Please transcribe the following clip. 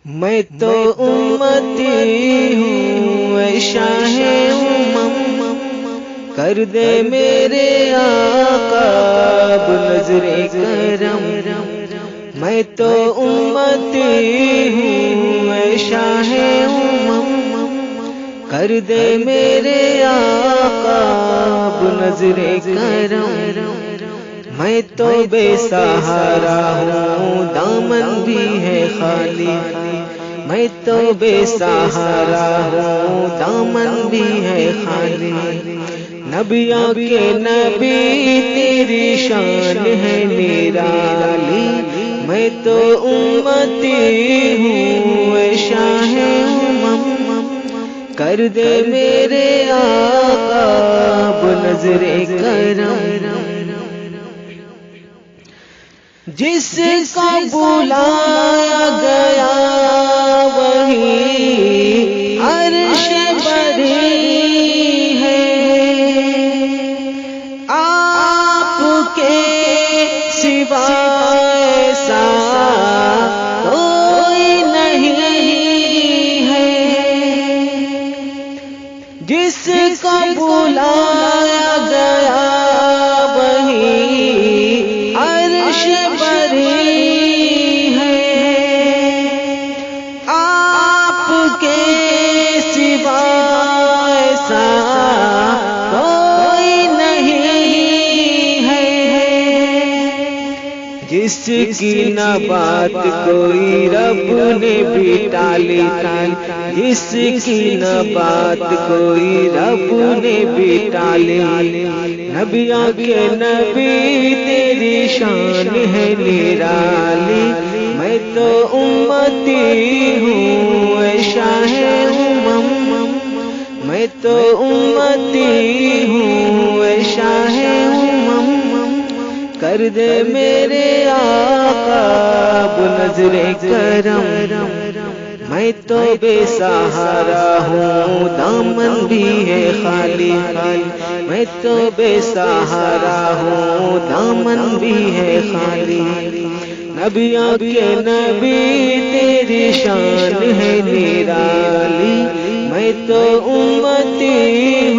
میں تو امتی ہوں اے شاہ امم، کر دے میرے آقا اب نظر کرم۔ میں تو امتی ہوں اے شاہ امم، کر دے میرے آقا اب نظر کرم۔ میں تو بے سہارا ہوں دامن بھی ہے خالی، میں تو بے سہارا ہوں دامن بھی ہے خالی۔ نبیوں کے نبی تیری شان ہے نرالی، میں تو امتی ہوں اے شاہ امم، کر دے میرے آقا اب نظر کرم۔ جس کو بلایا گیا وہی عرش بری ہے، آپ کے سوا ایسا کوئی نہیں ہے۔ جس کو بلایا گیا وہی عرش بری ہے، آپ کے سوا ایسا کوئی نہیں ہے۔ جس کی نہ بات کوئی رب نے بھی ٹالی، جس کی نہ بات کوئی رب نے بھی ٹالی۔ نبیوں کے نبی تیری شان ہے نرالی، میں تو امتی ہوں اے شاہ امم، میں تو امتی ہوں اے شاہ امم، کر دے میرے آقا اب نظر کرم۔ میں تو بے سہارا ہوں دامن بھی ہے خالی، میں تو بے سہارا ہوں دامن بھی ہے خالی۔ نبیوں کے نبی تیری شان ہے نرالی، میں تو امتی